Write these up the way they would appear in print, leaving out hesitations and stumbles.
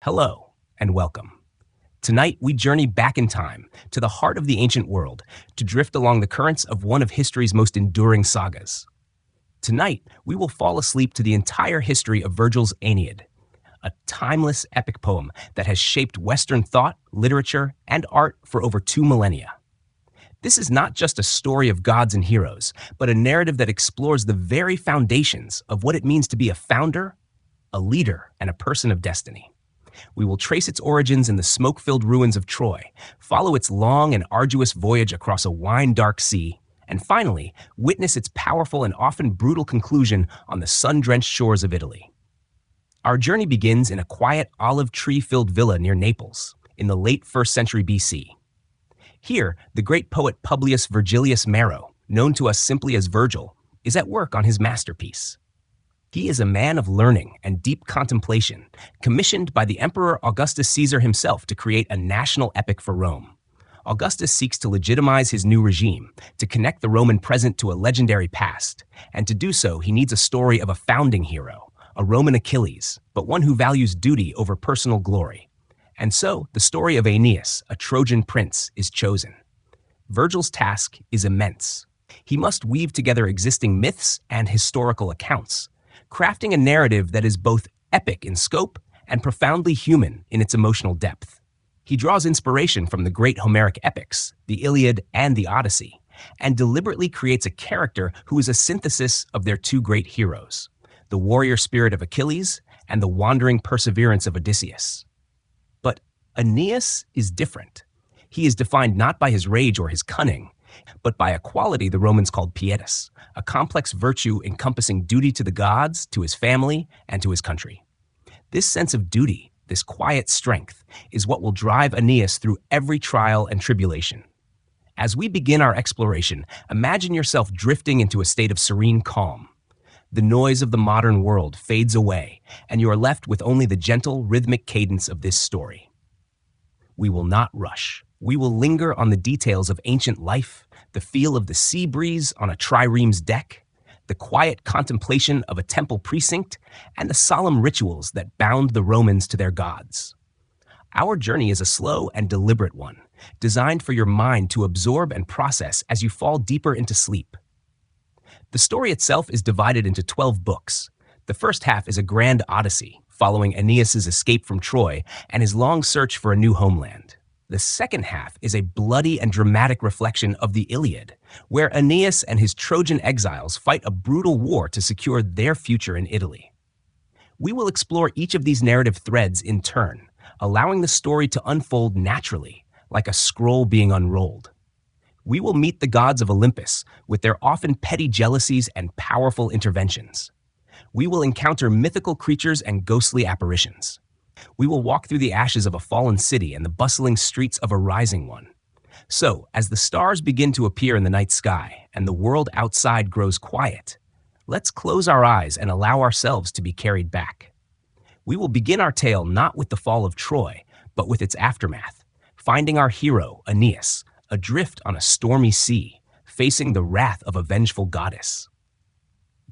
Hello, and welcome. Tonight, we journey back in time to the heart of the ancient world to drift along the currents of one of history's most enduring sagas. Tonight, we will fall asleep to the entire history of Virgil's Aeneid, a timeless epic poem that has shaped Western thought, literature, and art for over 2 millennia. This is not just a story of gods and heroes, but a narrative that explores the very foundations of what it means to be a founder, a leader, and a person of destiny. We will trace its origins in the smoke-filled ruins of Troy, follow its long and arduous voyage across a wine-dark sea, and finally, witness its powerful and often brutal conclusion on the sun-drenched shores of Italy. Our journey begins in a quiet olive tree-filled villa near Naples, in the late 1st century BC. Here, the great poet Publius Virgilius Maro, known to us simply as Virgil, is at work on his masterpiece. He is a man of learning and deep contemplation, commissioned by the Emperor Augustus Caesar himself to create a national epic for Rome. Augustus seeks to legitimize his new regime, to connect the Roman present to a legendary past, and to do so he needs a story of a founding hero, a Roman Achilles, but one who values duty over personal glory. And so, the story of Aeneas, a Trojan prince, is chosen. Virgil's task is immense. He must weave together existing myths and historical accounts, crafting a narrative that is both epic in scope and profoundly human in its emotional depth. He draws inspiration from the great Homeric epics, the Iliad and the Odyssey, and deliberately creates a character who is a synthesis of their 2 great heroes, the warrior spirit of Achilles and the wandering perseverance of Odysseus. But Aeneas is different. He is defined not by his rage or his cunning, but by a quality the Romans called pietas, a complex virtue encompassing duty to the gods, to his family, and to his country. This sense of duty, this quiet strength, is what will drive Aeneas through every trial and tribulation. As we begin our exploration, imagine yourself drifting into a state of serene calm. The noise of the modern world fades away, and you are left with only the gentle, rhythmic cadence of this story. We will not rush. We will linger on the details of ancient life, the feel of the sea breeze on a trireme's deck, the quiet contemplation of a temple precinct, and the solemn rituals that bound the Romans to their gods. Our journey is a slow and deliberate one, designed for your mind to absorb and process as you fall deeper into sleep. The story itself is divided into 12 books. The first half is a grand odyssey, following Aeneas' escape from Troy and his long search for a new homeland. The second half is a bloody and dramatic reflection of the Iliad, where Aeneas and his Trojan exiles fight a brutal war to secure their future in Italy. We will explore each of these narrative threads in turn, allowing the story to unfold naturally, like a scroll being unrolled. We will meet the gods of Olympus with their often petty jealousies and powerful interventions. We will encounter mythical creatures and ghostly apparitions. We will walk through the ashes of a fallen city and the bustling streets of a rising one. So, as the stars begin to appear in the night sky and the world outside grows quiet, let's close our eyes and allow ourselves to be carried back. We will begin our tale not with the fall of Troy, but with its aftermath, finding our hero, Aeneas, adrift on a stormy sea, facing the wrath of a vengeful goddess.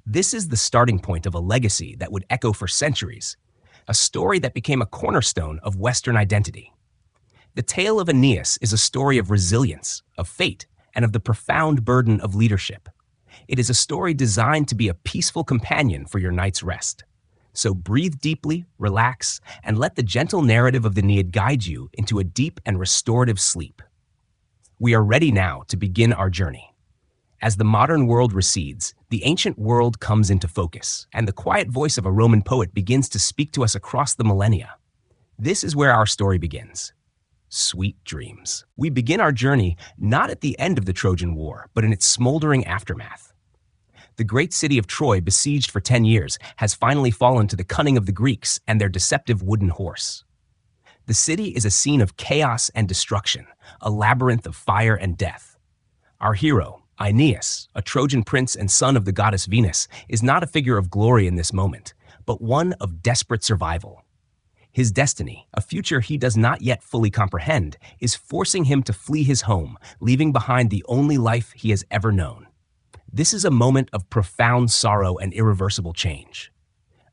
This is the starting point of a legacy that would echo for centuries, a story that became a cornerstone of Western identity. The tale of Aeneas is a story of resilience, of fate, and of the profound burden of leadership. It is a story designed to be a peaceful companion for your night's rest. So breathe deeply, relax, and let the gentle narrative of the Aeneid guide you into a deep and restorative sleep. We are ready now to begin our journey. As the modern world recedes, the ancient world comes into focus, and the quiet voice of a Roman poet begins to speak to us across the millennia. This is where our story begins. Sweet dreams. We begin our journey not at the end of the Trojan War, but in its smoldering aftermath. The great city of Troy, besieged for 10 years, has finally fallen to the cunning of the Greeks and their deceptive wooden horse. The city is a scene of chaos and destruction, a labyrinth of fire and death. Our hero, Aeneas, a Trojan prince and son of the goddess Venus, is not a figure of glory in this moment, but one of desperate survival. His destiny, a future he does not yet fully comprehend, is forcing him to flee his home, leaving behind the only life he has ever known. This is a moment of profound sorrow and irreversible change.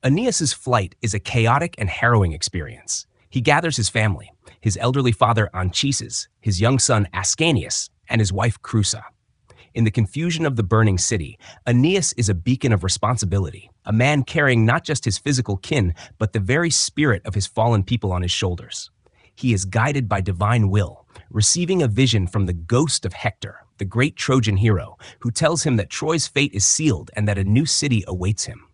Aeneas' flight is a chaotic and harrowing experience. He gathers his family, his elderly father Anchises, his young son Ascanius, and his wife Creusa. In the confusion of the burning city, Aeneas is a beacon of responsibility, a man carrying not just his physical kin, but the very spirit of his fallen people on his shoulders. He is guided by divine will, receiving a vision from the ghost of Hector, the great Trojan hero, who tells him that Troy's fate is sealed and that a new city awaits him.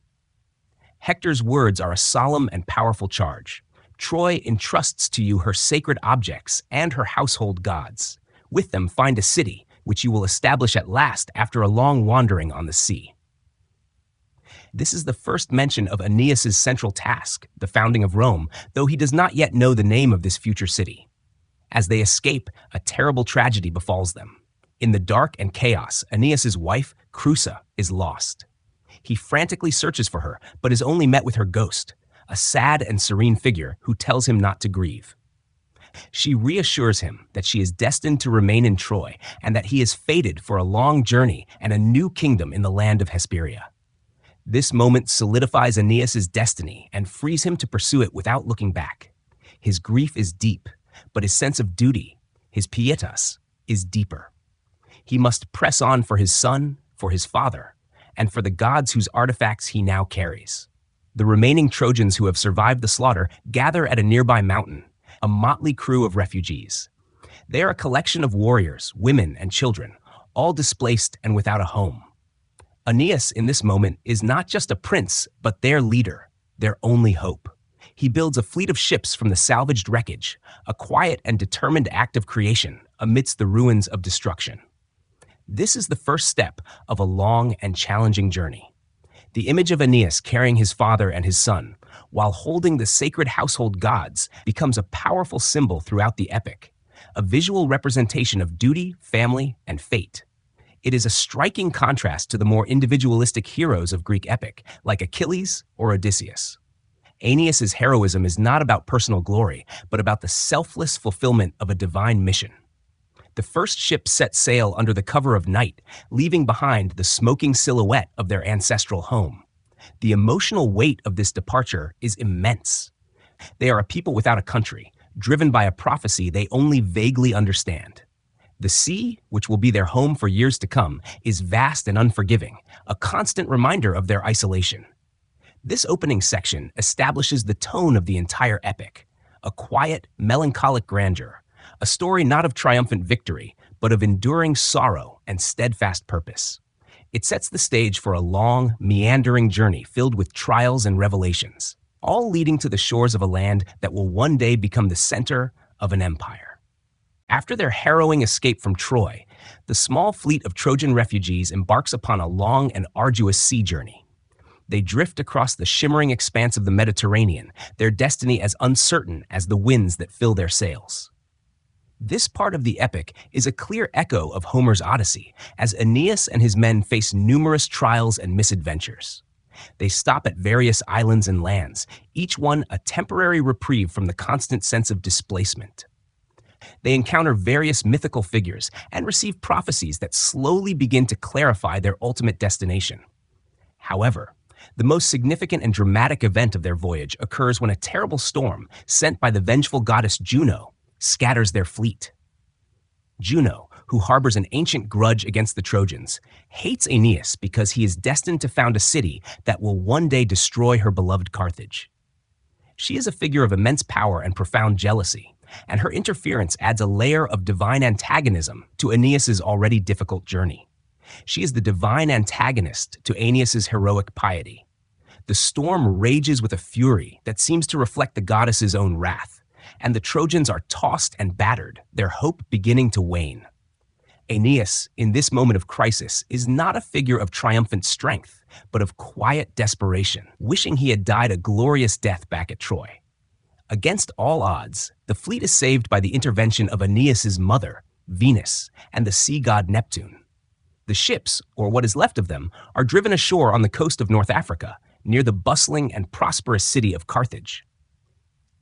Hector's words are a solemn and powerful charge. Troy entrusts to you her sacred objects and her household gods. With them find a city, which you will establish at last after a long wandering on the sea. This is the first mention of Aeneas's central task, the founding of Rome, though he does not yet know the name of this future city. As they escape, a terrible tragedy befalls them. In the dark and chaos, Aeneas's wife, Creusa, is lost. He frantically searches for her, but is only met with her ghost, a sad and serene figure who tells him not to grieve. She reassures him that she is destined to remain in Troy and that he is fated for a long journey and a new kingdom in the land of Hesperia. This moment solidifies Aeneas's destiny and frees him to pursue it without looking back. His grief is deep, but his sense of duty, his pietas, is deeper. He must press on for his son, for his father, and for the gods whose artifacts he now carries. The remaining Trojans who have survived the slaughter gather at a nearby mountain, a motley crew of refugees. They are a collection of warriors, women, and children, all displaced and without a home. Aeneas, in this moment, is not just a prince, but their leader, their only hope. He builds a fleet of ships from the salvaged wreckage, a quiet and determined act of creation amidst the ruins of destruction. This is the first step of a long and challenging journey. The image of Aeneas carrying his father and his son, while holding the sacred household gods, becomes a powerful symbol throughout the epic, a visual representation of duty, family, and fate. It is a striking contrast to the more individualistic heroes of Greek epic, like Achilles or Odysseus. Aeneas's heroism is not about personal glory, but about the selfless fulfillment of a divine mission. The first ship set sail under the cover of night, leaving behind the smoking silhouette of their ancestral home. The emotional weight of this departure is immense. They are a people without a country, driven by a prophecy they only vaguely understand. The sea, which will be their home for years to come, is vast and unforgiving, a constant reminder of their isolation. This opening section establishes the tone of the entire epic, a quiet, melancholic grandeur, a story not of triumphant victory, but of enduring sorrow and steadfast purpose. It sets the stage for a long, meandering journey filled with trials and revelations, all leading to the shores of a land that will one day become the center of an empire. After their harrowing escape from Troy, the small fleet of Trojan refugees embarks upon a long and arduous sea journey. They drift across the shimmering expanse of the Mediterranean, their destiny as uncertain as the winds that fill their sails. This part of the epic is a clear echo of Homer's Odyssey, as Aeneas and his men face numerous trials and misadventures. They stop at various islands and lands, each one a temporary reprieve from the constant sense of displacement. They encounter various mythical figures and receive prophecies that slowly begin to clarify their ultimate destination. However, the most significant and dramatic event of their voyage occurs when a terrible storm, sent by the vengeful goddess Juno, scatters their fleet. Juno, who harbors an ancient grudge against the Trojans, hates Aeneas because he is destined to found a city that will one day destroy her beloved Carthage. She is a figure of immense power and profound jealousy, and her interference adds a layer of divine antagonism to Aeneas's already difficult journey. She is the divine antagonist to Aeneas's heroic piety. The storm rages with a fury that seems to reflect the goddess's own wrath, and the Trojans are tossed and battered, their hope beginning to wane. Aeneas, in this moment of crisis, is not a figure of triumphant strength, but of quiet desperation, wishing he had died a glorious death back at Troy. Against all odds, the fleet is saved by the intervention of Aeneas's mother, Venus, and the sea god Neptune. The ships, or what is left of them, are driven ashore on the coast of North Africa, near the bustling and prosperous city of Carthage.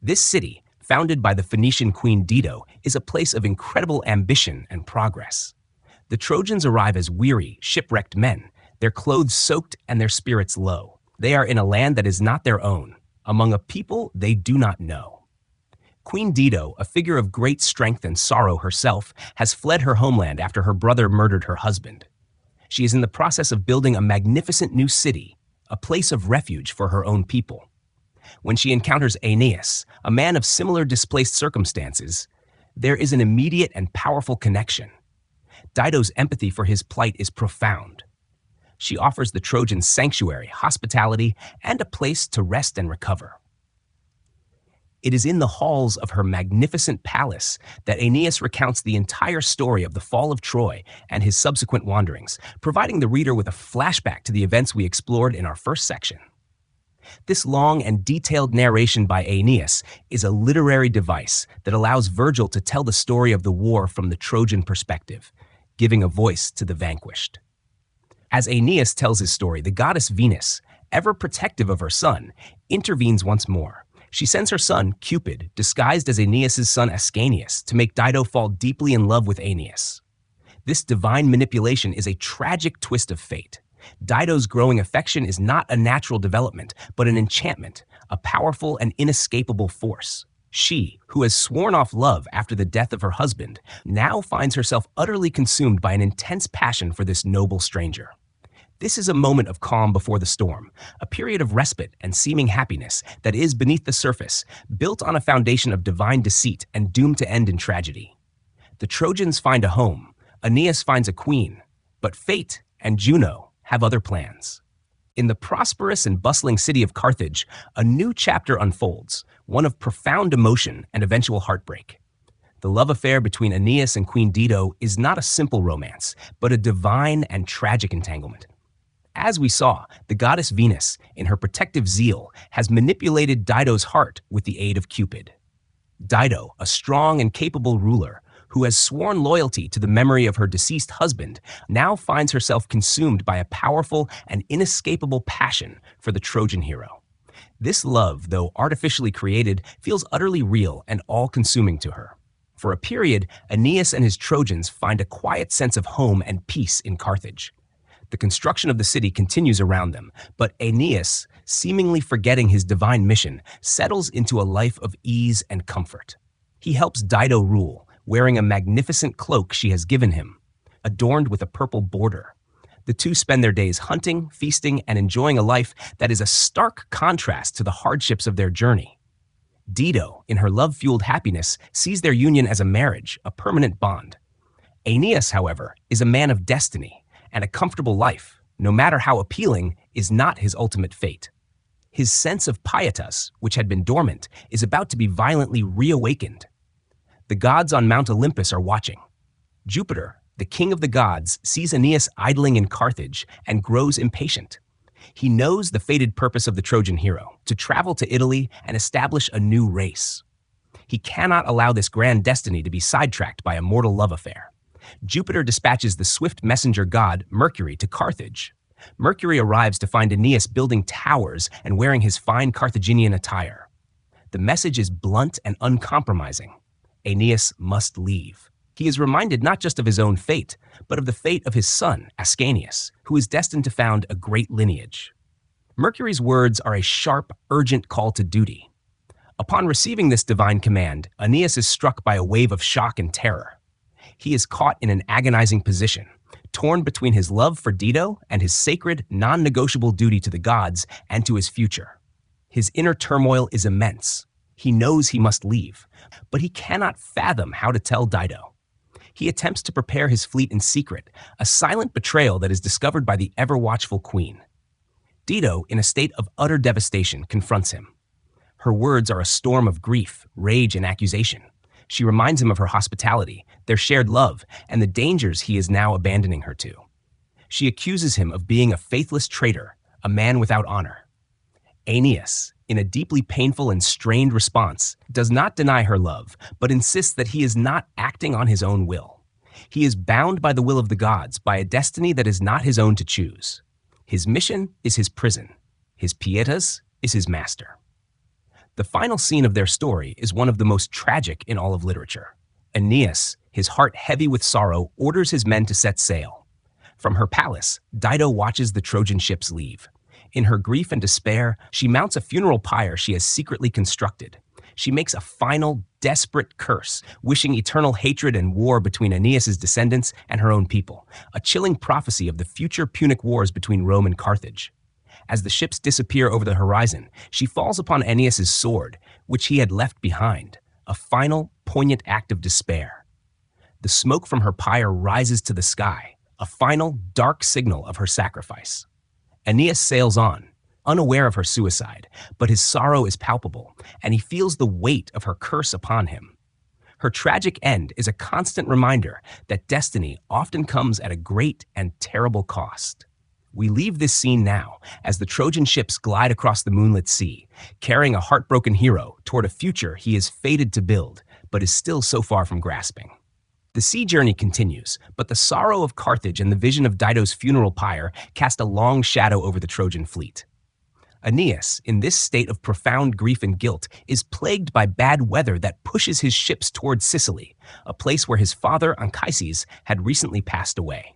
This city, founded by the Phoenician queen Dido, is a place of incredible ambition and progress. The Trojans arrive as weary, shipwrecked men, their clothes soaked and their spirits low. They are in a land that is not their own, among a people they do not know. Queen Dido, a figure of great strength and sorrow herself, has fled her homeland after her brother murdered her husband. She is in the process of building a magnificent new city, a place of refuge for her own people. When she encounters Aeneas, a man of similar displaced circumstances, there is an immediate and powerful connection. Dido's empathy for his plight is profound. She offers the Trojans sanctuary, hospitality, and a place to rest and recover. It is in the halls of her magnificent palace that Aeneas recounts the entire story of the fall of Troy and his subsequent wanderings, providing the reader with a flashback to the events we explored in our first section. This long and detailed narration by Aeneas is a literary device that allows Virgil to tell the story of the war from the Trojan perspective, giving a voice to the vanquished. As Aeneas tells his story, the goddess Venus, ever protective of her son, intervenes once more. She sends her son, Cupid, disguised as Aeneas' son Ascanius, to make Dido fall deeply in love with Aeneas. This divine manipulation is a tragic twist of fate. Dido's growing affection is not a natural development, but an enchantment, a powerful and inescapable force. She, who has sworn off love after the death of her husband, now finds herself utterly consumed by an intense passion for this noble stranger. This is a moment of calm before the storm, a period of respite and seeming happiness that is beneath the surface, built on a foundation of divine deceit and doomed to end in tragedy. The Trojans find a home, Aeneas finds a queen, but fate and Juno have other plans. In the prosperous and bustling city of Carthage, a new chapter unfolds, one of profound emotion and eventual heartbreak. The love affair between Aeneas and Queen Dido is not a simple romance, but a divine and tragic entanglement. As we saw, the goddess Venus, in her protective zeal, has manipulated Dido's heart with the aid of Cupid. Dido, a strong and capable ruler, who has sworn loyalty to the memory of her deceased husband, now finds herself consumed by a powerful and inescapable passion for the Trojan hero. This love, though artificially created, feels utterly real and all-consuming to her. For a period, Aeneas and his Trojans find a quiet sense of home and peace in Carthage. The construction of the city continues around them, but Aeneas, seemingly forgetting his divine mission, settles into a life of ease and comfort. He helps Dido rule, wearing a magnificent cloak she has given him, adorned with a purple border. The two spend their days hunting, feasting, and enjoying a life that is a stark contrast to the hardships of their journey. Dido, in her love-fueled happiness, sees their union as a marriage, a permanent bond. Aeneas, however, is a man of destiny, and a comfortable life, no matter how appealing, is not his ultimate fate. His sense of pietas, which had been dormant, is about to be violently reawakened. The gods on Mount Olympus are watching. Jupiter, the king of the gods, sees Aeneas idling in Carthage and grows impatient. He knows the fated purpose of the Trojan hero, to travel to Italy and establish a new race. He cannot allow this grand destiny to be sidetracked by a mortal love affair. Jupiter dispatches the swift messenger god, Mercury, to Carthage. Mercury arrives to find Aeneas building towers and wearing his fine Carthaginian attire. The message is blunt and uncompromising. Aeneas must leave. He is reminded not just of his own fate, but of the fate of his son, Ascanius, who is destined to found a great lineage. Mercury's words are a sharp, urgent call to duty. Upon receiving this divine command, Aeneas is struck by a wave of shock and terror. He is caught in an agonizing position, torn between his love for Dido and his sacred, non-negotiable duty to the gods and to his future. His inner turmoil is immense. He knows he must leave, but he cannot fathom how to tell Dido. He attempts to prepare his fleet in secret, a silent betrayal that is discovered by the ever-watchful queen. Dido, in a state of utter devastation, confronts him. Her words are a storm of grief, rage, and accusation. She reminds him of her hospitality, their shared love, and the dangers he is now abandoning her to. She accuses him of being a faithless traitor, a man without honor. Aeneas, in a deeply painful and strained response, does not deny her love, but insists that he is not acting on his own will. He is bound by the will of the gods, by a destiny that is not his own to choose. His mission is his prison. His pietas is his master. The final scene of their story is one of the most tragic in all of literature. Aeneas, his heart heavy with sorrow, orders his men to set sail. From her palace, Dido watches the Trojan ships leave. In her grief and despair, she mounts a funeral pyre she has secretly constructed. she makes a final, desperate curse, wishing eternal hatred and war between Aeneas' descendants and her own people, a chilling prophecy of the future Punic Wars between Rome and Carthage. As the ships disappear over the horizon, she falls upon Aeneas' sword, which he had left behind, a final, poignant act of despair. The smoke from her pyre rises to the sky, a final, dark signal of her sacrifice. Aeneas sails on, unaware of her suicide, but his sorrow is palpable, and he feels the weight of her curse upon him. Her tragic end is a constant reminder that destiny often comes at a great and terrible cost. We leave this scene now as the Trojan ships glide across the moonlit sea, carrying a heartbroken hero toward a future he is fated to build, but is still so far from grasping. The sea journey continues, but the sorrow of Carthage and the vision of Dido's funeral pyre cast a long shadow over the Trojan fleet. Aeneas, in this state of profound grief and guilt, is plagued by bad weather that pushes his ships toward Sicily, a place where his father, Anchises, had recently passed away.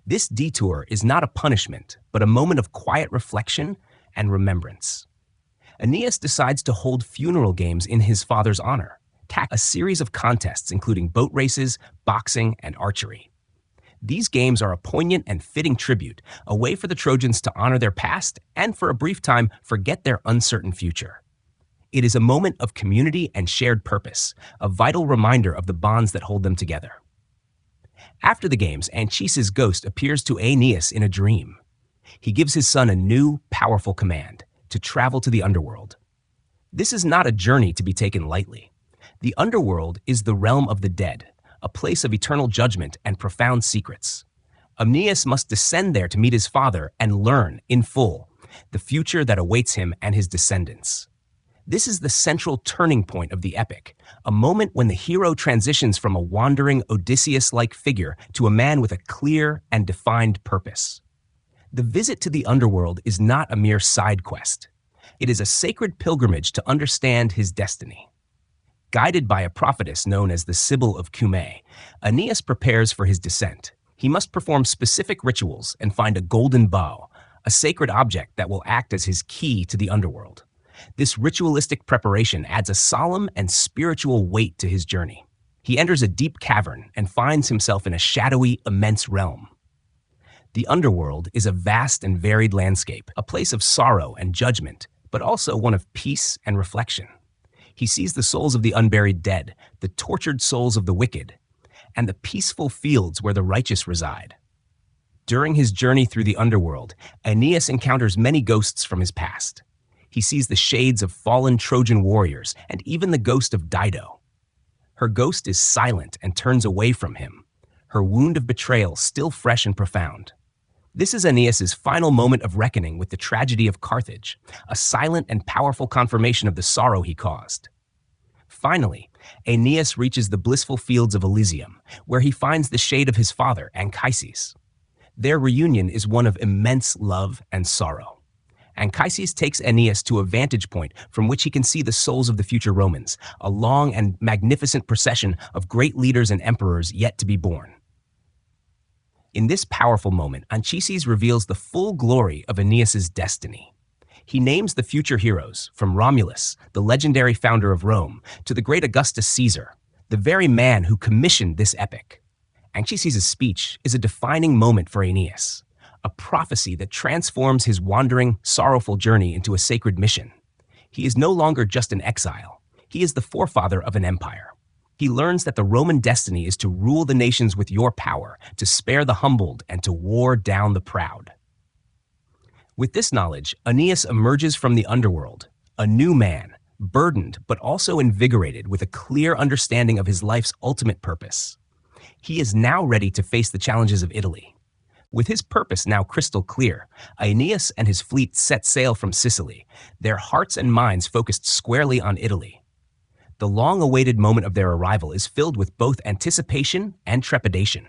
This detour is not a punishment, but a moment of quiet reflection and remembrance. Aeneas decides to hold funeral games in his father's honor, a series of contests including boat races, boxing, and archery. These games are a poignant and fitting tribute, a way for the Trojans to honor their past and, for a brief time, forget their uncertain future. It is a moment of community and shared purpose, a vital reminder of the bonds that hold them together. After the games, Anchises' ghost appears to Aeneas in a dream. He gives his son a new, powerful command: to travel to the Underworld. This is not a journey to be taken lightly. The Underworld is the realm of the dead, a place of eternal judgment and profound secrets. Aeneas must descend there to meet his father and learn, in full, the future that awaits him and his descendants. This is the central turning point of the epic, a moment when the hero transitions from a wandering Odysseus-like figure to a man with a clear and defined purpose. The visit to the Underworld is not a mere side quest. It is a sacred pilgrimage to understand his destiny. Guided by a prophetess known as the Sibyl of Cumae, Aeneas prepares for his descent. He must perform specific rituals and find a golden bow, a sacred object that will act as his key to the Underworld. This ritualistic preparation adds a solemn and spiritual weight to his journey. He enters a deep cavern and finds himself in a shadowy, immense realm. The Underworld is a vast and varied landscape, a place of sorrow and judgment, but also one of peace and reflection. He sees the souls of the unburied dead, the tortured souls of the wicked, and the peaceful fields where the righteous reside. During his journey through the Underworld, Aeneas encounters many ghosts from his past. He sees the shades of fallen Trojan warriors and even the ghost of Dido. Her ghost is silent and turns away from him, her wound of betrayal still fresh and profound. This is Aeneas' final moment of reckoning with the tragedy of Carthage, a silent and powerful confirmation of the sorrow he caused. Finally, Aeneas reaches the blissful fields of Elysium, where he finds the shade of his father, Anchises. Their reunion is one of immense love and sorrow. Anchises takes Aeneas to a vantage point from which he can see the souls of the future Romans, a long and magnificent procession of great leaders and emperors yet to be born. In this powerful moment, Anchises reveals the full glory of Aeneas' destiny. He names the future heroes, from Romulus, the legendary founder of Rome, to the great Augustus Caesar, the very man who commissioned this epic. Anchises' speech is a defining moment for Aeneas, a prophecy that transforms his wandering, sorrowful journey into a sacred mission. He is no longer just an exile. He is the forefather of an empire. He learns that the Roman destiny is to rule the nations with your power, to spare the humbled, and to war down the proud. With this knowledge, Aeneas emerges from the Underworld, a new man, burdened but also invigorated with a clear understanding of his life's ultimate purpose. He is now ready to face the challenges of Italy. With his purpose now crystal clear, Aeneas and his fleet set sail from Sicily, their hearts and minds focused squarely on Italy. The long-awaited moment of their arrival is filled with both anticipation and trepidation.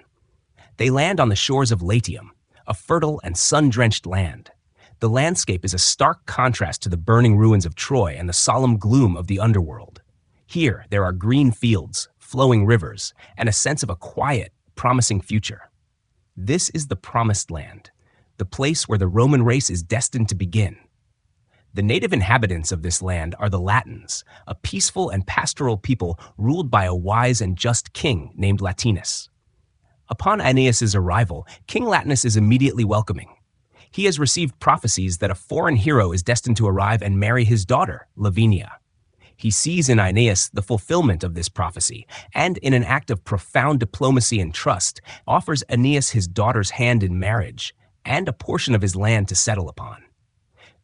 They land on the shores of Latium, a fertile and sun-drenched land. The landscape is a stark contrast to the burning ruins of Troy and the solemn gloom of the Underworld. Here, there are green fields, flowing rivers, and a sense of a quiet, promising future. This is the Promised Land, the place where the Roman race is destined to begin. The native inhabitants of this land are the Latins, a peaceful and pastoral people ruled by a wise and just king named Latinus. Upon Aeneas's arrival, King Latinus is immediately welcoming. He has received prophecies that a foreign hero is destined to arrive and marry his daughter, Lavinia. He sees in Aeneas the fulfillment of this prophecy, and in an act of profound diplomacy and trust, offers Aeneas his daughter's hand in marriage and a portion of his land to settle upon.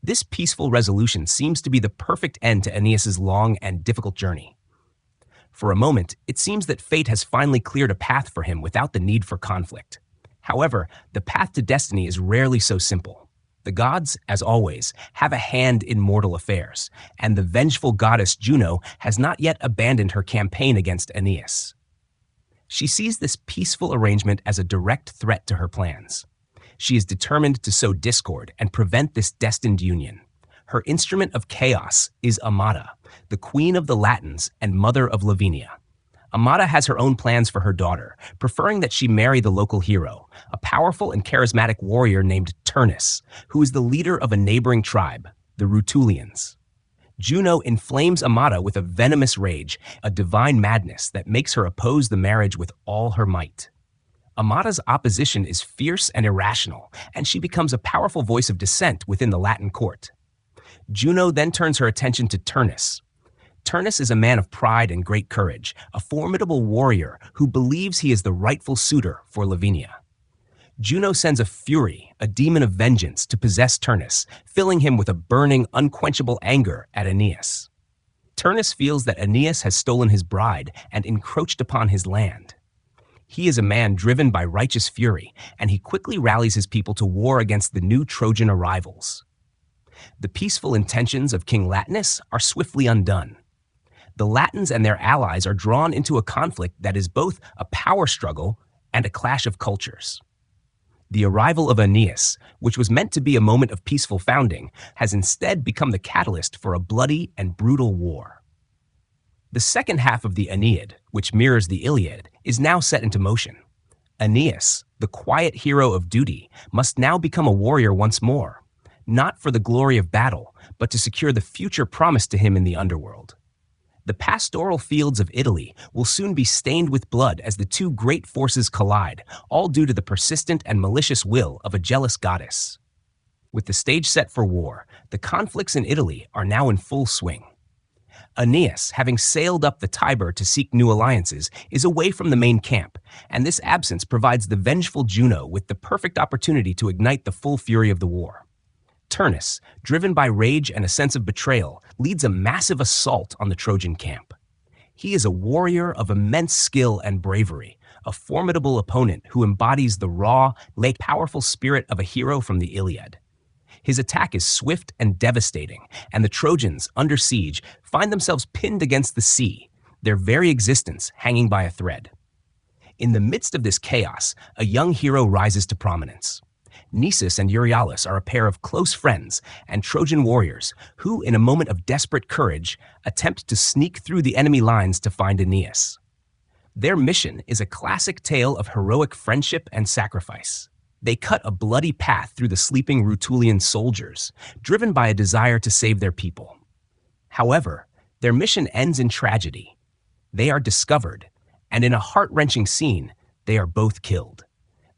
This peaceful resolution seems to be the perfect end to Aeneas's long and difficult journey. For a moment, it seems that fate has finally cleared a path for him without the need for conflict. However, the path to destiny is rarely so simple. The gods, as always, have a hand in mortal affairs, and the vengeful goddess Juno has not yet abandoned her campaign against Aeneas. She sees this peaceful arrangement as a direct threat to her plans. She is determined to sow discord and prevent this destined union. Her instrument of chaos is Amata, the queen of the Latins and mother of Lavinia. Amata has her own plans for her daughter, preferring that she marry the local hero, a powerful and charismatic warrior named Turnus, who is the leader of a neighboring tribe, the Rutulians. Juno inflames Amata with a venomous rage, a divine madness that makes her oppose the marriage with all her might. Amata's opposition is fierce and irrational, and she becomes a powerful voice of dissent within the Latin court. Juno then turns her attention to Turnus. Turnus is a man of pride and great courage, a formidable warrior who believes he is the rightful suitor for Lavinia. Juno sends a Fury, a demon of vengeance, to possess Turnus, filling him with a burning, unquenchable anger at Aeneas. Turnus feels that Aeneas has stolen his bride and encroached upon his land. He is a man driven by righteous fury, and he quickly rallies his people to war against the new Trojan arrivals. The peaceful intentions of King Latinus are swiftly undone. The Latins and their allies are drawn into a conflict that is both a power struggle and a clash of cultures. The arrival of Aeneas, which was meant to be a moment of peaceful founding, has instead become the catalyst for a bloody and brutal war. The second half of the Aeneid, which mirrors the Iliad, is now set into motion. Aeneas, the quiet hero of duty, must now become a warrior once more, not for the glory of battle, but to secure the future promised to him in the underworld. The pastoral fields of Italy will soon be stained with blood as the two great forces collide, all due to the persistent and malicious will of a jealous goddess. With the stage set for war, the conflicts in Italy are now in full swing. Aeneas, having sailed up the Tiber to seek new alliances, is away from the main camp, and this absence provides the vengeful Juno with the perfect opportunity to ignite the full fury of the war. Turnus, driven by rage and a sense of betrayal, leads a massive assault on the Trojan camp. He is a warrior of immense skill and bravery, a formidable opponent who embodies the raw, yet powerful spirit of a hero from the Iliad. His attack is swift and devastating, and the Trojans, under siege, find themselves pinned against the sea, their very existence hanging by a thread. In the midst of this chaos, a young hero rises to prominence. Nisus and Euryalus are a pair of close friends and Trojan warriors who, in a moment of desperate courage, attempt to sneak through the enemy lines to find Aeneas. Their mission is a classic tale of heroic friendship and sacrifice. They cut a bloody path through the sleeping Rutulian soldiers, driven by a desire to save their people. However, their mission ends in tragedy. They are discovered, and in a heart-wrenching scene, they are both killed.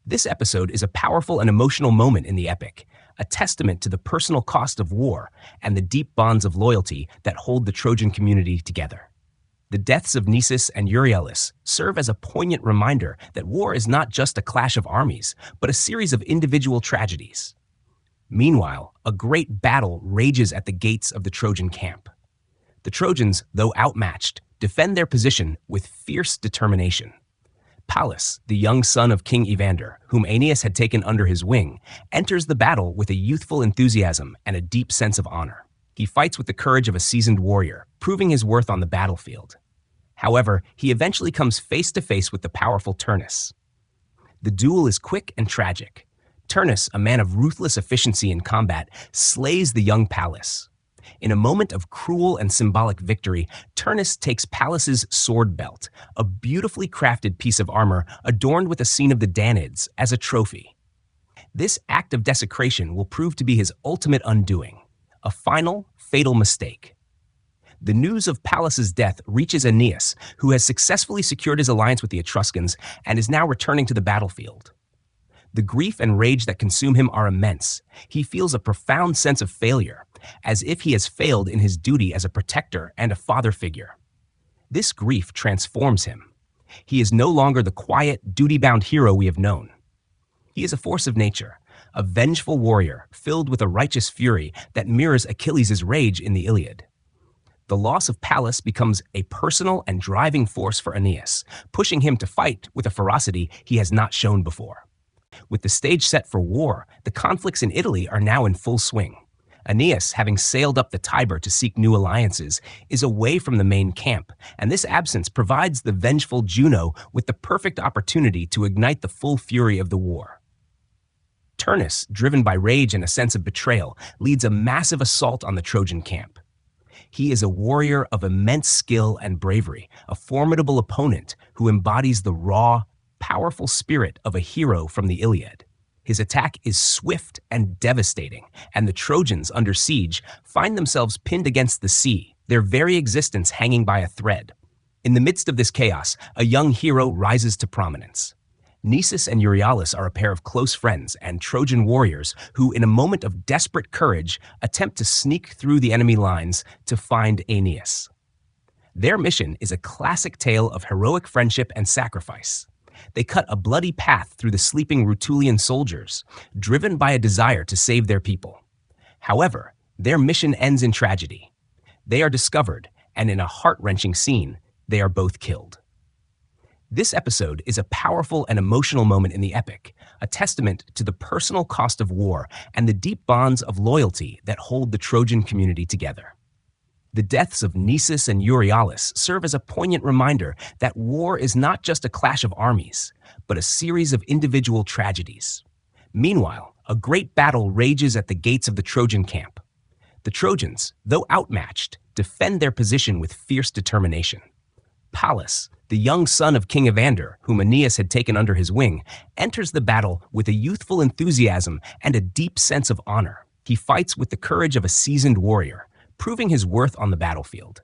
This episode is a powerful and emotional moment in the epic, a testament to the personal cost of war and the deep bonds of loyalty that hold the Trojan community together. The deaths of Nisus and Euryalus serve as a poignant reminder that war is not just a clash of armies, but a series of individual tragedies. Meanwhile, a great battle rages at the gates of the Trojan camp. The Trojans, though outmatched, defend their position with fierce determination. Pallas, the young son of King Evander, whom Aeneas had taken under his wing, enters the battle with a youthful enthusiasm and a deep sense of honor. He fights with the courage of a seasoned warrior, proving his worth on the battlefield. However, he eventually comes face to face with the powerful Turnus. The duel is quick and tragic. Turnus, a man of ruthless efficiency in combat, slays the young Pallas. In a moment of cruel and symbolic victory, Turnus takes Pallas's sword belt, a beautifully crafted piece of armor adorned with a scene of the Danaids, as a trophy. This act of desecration will prove to be his ultimate undoing. a final, fatal mistake. The news of Pallas's death reaches Aeneas, who has successfully secured his alliance with the Etruscans and is now returning to the battlefield. The grief and rage that consume him are immense. He feels a profound sense of failure, as if he has failed in his duty as a protector and a father figure. This grief transforms him. He is no longer the quiet, duty-bound hero we have known. He is a force of nature, a vengeful warrior filled with a righteous fury that mirrors Achilles' rage in the Iliad. The loss of Pallas becomes a personal and driving force for Aeneas, pushing him to fight with a ferocity he has not shown before. With the stage set for war, the conflicts in Italy are now in full swing. Aeneas, having sailed up the Tiber to seek new alliances, is away from the main camp, and this absence provides the vengeful Juno with the perfect opportunity to ignite the full fury of the war. Turnus, driven by rage and a sense of betrayal, leads a massive assault on the Trojan camp. He is a warrior of immense skill and bravery, a formidable opponent who embodies the raw, powerful spirit of a hero from the Iliad. His attack is swift and devastating, and the Trojans, under siege, find themselves pinned against the sea, their very existence hanging by a thread. In the midst of this chaos, a young hero rises to prominence. Nisus and Euryalus are a pair of close friends and Trojan warriors who, in a moment of desperate courage, attempt to sneak through the enemy lines to find Aeneas. Their mission is a classic tale of heroic friendship and sacrifice. They cut a bloody path through the sleeping Rutulian soldiers, driven by a desire to save their people. However, their mission ends in tragedy. They are discovered, and in a heart-wrenching scene, they are both killed. This episode is a powerful and emotional moment in the epic, a testament to the personal cost of war and the deep bonds of loyalty that hold the Trojan community together. The deaths of Nisus and Euryalus serve as a poignant reminder that war is not just a clash of armies, but a series of individual tragedies. Meanwhile, a great battle rages at the gates of the Trojan camp. The Trojans, though outmatched, defend their position with fierce determination. Pallas, the young son of King Evander, whom Aeneas had taken under his wing, enters the battle with a youthful enthusiasm and a deep sense of honor. He fights with the courage of a seasoned warrior, proving his worth on the battlefield.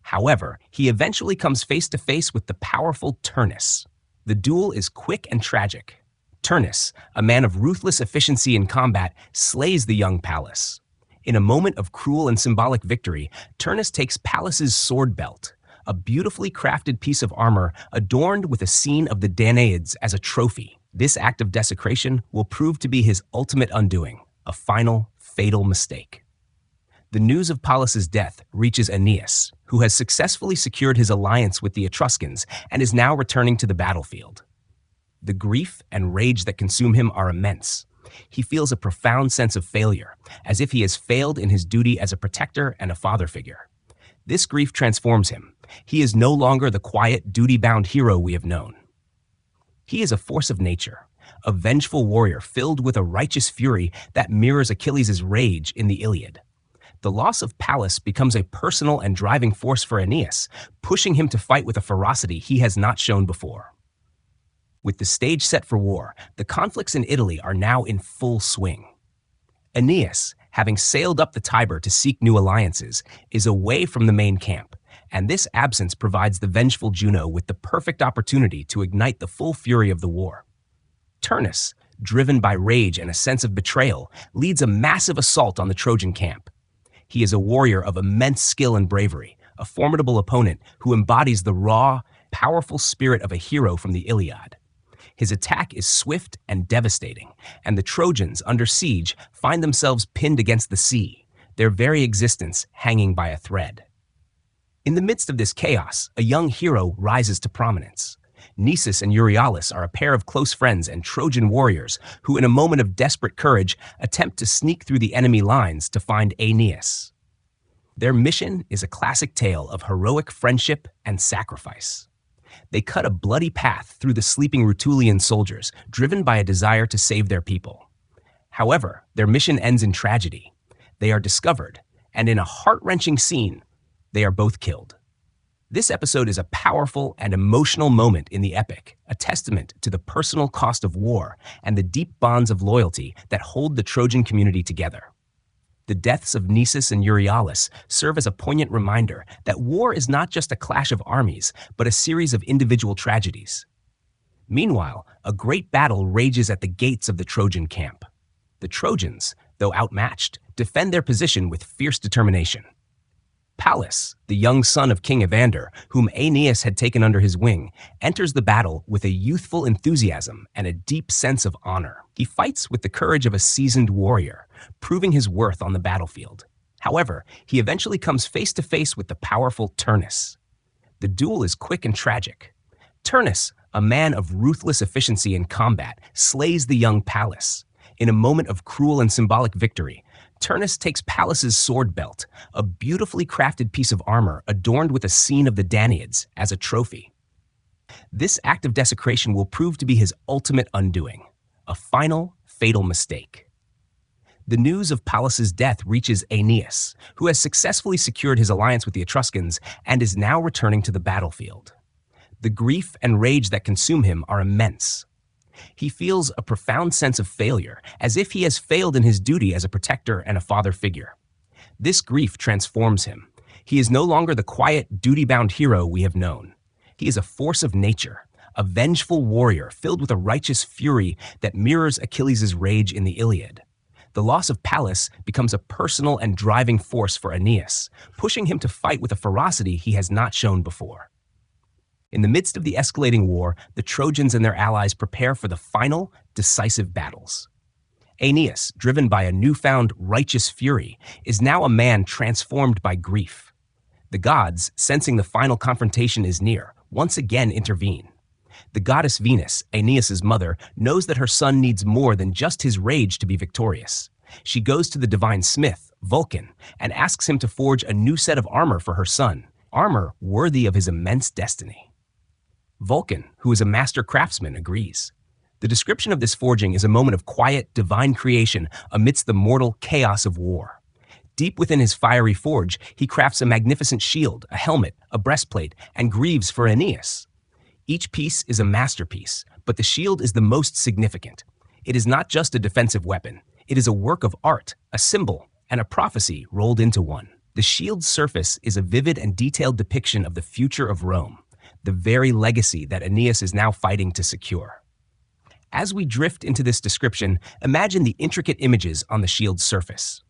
However, he eventually comes face to face with the powerful Turnus. The duel is quick and tragic. Turnus, a man of ruthless efficiency in combat, slays the young Pallas. In a moment of cruel and symbolic victory, Turnus takes Pallas's sword belt, a beautifully crafted piece of armor adorned with a scene of the Danaids as a trophy. This act of desecration will prove to be his ultimate undoing, a final, fatal mistake. The news of Pallas's death reaches Aeneas, who has successfully secured his alliance with the Etruscans and is now returning to the battlefield. The grief and rage that consume him are immense. He feels a profound sense of failure, as if he has failed in his duty as a protector and a father figure. This grief transforms him. He is no longer the quiet, duty-bound hero we have known. He is a force of nature, a vengeful warrior filled with a righteous fury that mirrors Achilles' rage in the Iliad. The loss of Pallas becomes a personal and driving force for Aeneas, pushing him to fight with a ferocity he has not shown before. With the stage set for war, the conflicts in Italy are now in full swing. Aeneas, having sailed up the Tiber to seek new alliances, is away from the main camp, and this absence provides the vengeful Juno with the perfect opportunity to ignite the full fury of the war. Turnus, driven by rage and a sense of betrayal, leads a massive assault on the Trojan camp. He is a warrior of immense skill and bravery, a formidable opponent who embodies the raw, powerful spirit of a hero from the Iliad. His attack is swift and devastating, and the Trojans, under siege, find themselves pinned against the sea, their very existence hanging by a thread. In the midst of this chaos, a young hero rises to prominence. Nisus and Euryalus are a pair of close friends and Trojan warriors who, in a moment of desperate courage, attempt to sneak through the enemy lines to find Aeneas. Their mission is a classic tale of heroic friendship and sacrifice. They cut a bloody path through the sleeping Rutulian soldiers, driven by a desire to save their people. However, their mission ends in tragedy. They are discovered, and in a heart-wrenching scene, they are both killed. This episode is a powerful and emotional moment in the epic, a testament to the personal cost of war and the deep bonds of loyalty that hold the Trojan community together. The deaths of Nisus and Euryalus serve as a poignant reminder that war is not just a clash of armies, but a series of individual tragedies. Meanwhile, a great battle rages at the gates of the Trojan camp. The Trojans, though outmatched, defend their position with fierce determination. Pallas, the young son of King Evander, whom Aeneas had taken under his wing, enters the battle with a youthful enthusiasm and a deep sense of honor. He fights with the courage of a seasoned warrior, proving his worth on the battlefield. However, he eventually comes face to face with the powerful Turnus. The duel is quick and tragic. Turnus, a man of ruthless efficiency in combat, slays the young Pallas. In a moment of cruel and symbolic victory, Turnus takes Pallas's sword belt, a beautifully crafted piece of armor adorned with a scene of the Danaids, as a trophy. This act of desecration will prove to be his ultimate undoing, a final, fatal mistake. The news of Pallas's death reaches Aeneas, who has successfully secured his alliance with the Etruscans and is now returning to the battlefield. The grief and rage that consume him are immense. He feels a profound sense of failure, as if he has failed in his duty as a protector and a father figure. This grief transforms him. He is no longer the quiet, duty-bound hero we have known. He is a force of nature, a vengeful warrior filled with a righteous fury that mirrors Achilles' rage in the Iliad. The loss of Pallas becomes a personal and driving force for Aeneas, pushing him to fight with a ferocity he has not shown before. In the midst of the escalating war, the Trojans and their allies prepare for the final, decisive battles. Aeneas, driven by a newfound righteous fury, is now a man transformed by grief. The gods, sensing the final confrontation is near, once again intervene. The goddess Venus, Aeneas' mother, knows that her son needs more than just his rage to be victorious. She goes to the divine smith, Vulcan, and asks him to forge a new set of armor for her son, armor worthy of his immense destiny. Vulcan, who is a master craftsman, agrees. The description of this forging is a moment of quiet, divine creation amidst the mortal chaos of war. Deep within his fiery forge, he crafts a magnificent shield, a helmet, a breastplate, and greaves for Aeneas. Each piece is a masterpiece, but the shield is the most significant. It is not just a defensive weapon. It is a work of art, a symbol, and a prophecy rolled into one. The shield's surface is a vivid and detailed depiction of the future of Rome, the very legacy that Aeneas is now fighting to secure. As we drift into this description, imagine the intricate images on the shield's surface.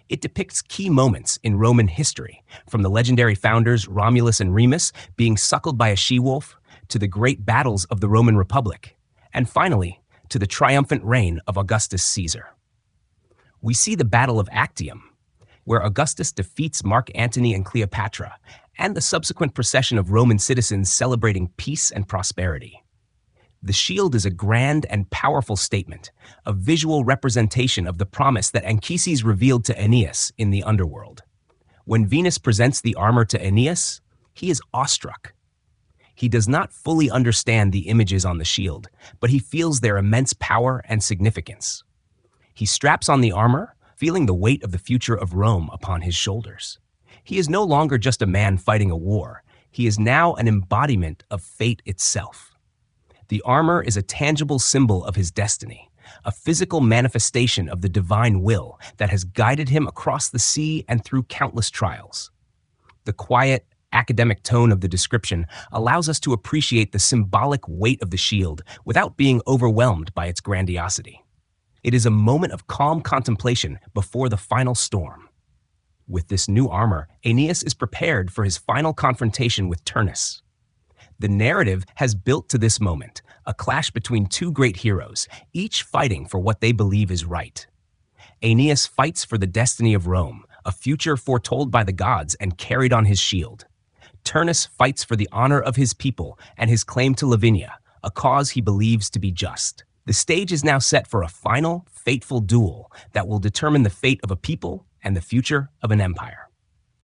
It depicts key moments in Roman history, from the legendary founders Romulus and Remus being suckled by a she-wolf, to the great battles of the Roman Republic, and finally, to the triumphant reign of Augustus Caesar. We see the Battle of Actium, where Augustus defeats Mark Antony and Cleopatra, and the subsequent procession of Roman citizens celebrating peace and prosperity. The shield is a grand and powerful statement, a visual representation of the promise that Anchises revealed to Aeneas in the Underworld. When Venus presents the armor to Aeneas, he is awestruck. He does not fully understand the images on the shield, but he feels their immense power and significance. He straps on the armor, feeling the weight of the future of Rome upon his shoulders. He is no longer just a man fighting a war. He is now an embodiment of fate itself. The armor is a tangible symbol of his destiny, a physical manifestation of the divine will that has guided him across the sea and through countless trials. The quiet, academic tone of the description allows us to appreciate the symbolic weight of the shield without being overwhelmed by its grandiosity. It is a moment of calm contemplation before the final storm. With this new armor, Aeneas is prepared for his final confrontation with Turnus. The narrative has built to this moment, a clash between two great heroes, each fighting for what they believe is right. Aeneas fights for the destiny of Rome, a future foretold by the gods and carried on his shield. Turnus fights for the honor of his people and his claim to Lavinia, a cause he believes to be just. The stage is now set for a final, fateful duel that will determine the fate of a people and the future of an empire.